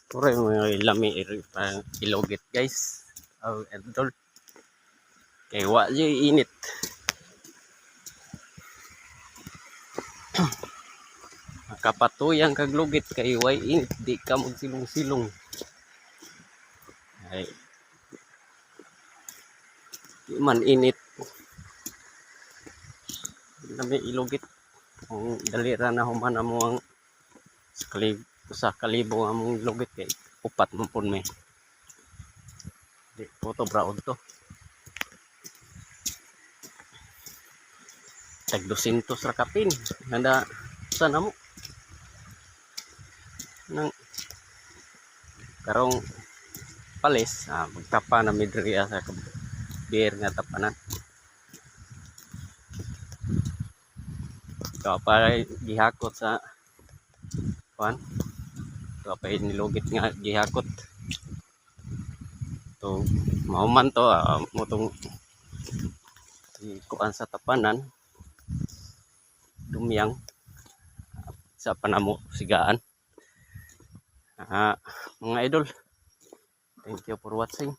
Puro yung mga lami ilogit guys. Oh, idol. Kay wa jud init. Kapatuyan kag lugit kay way init di ka magsilong-silong. Ay di man init. Lami ilugit. Kung dalira na human amo ang sa kalibo among lugit kay upat man pud may. Di to braod to. Tag 200 ra kapin. Handa sa namo. Nang karong palis magtapa na midriya sa beer nga tapanan. Ikaw pa gihakot sa kuan. Ikaw pa nilugit nga gihakot. To mahuman to mo tong kuan sa tapanan dumyang sa panamo sigaan. Mga idol, thank you for watching.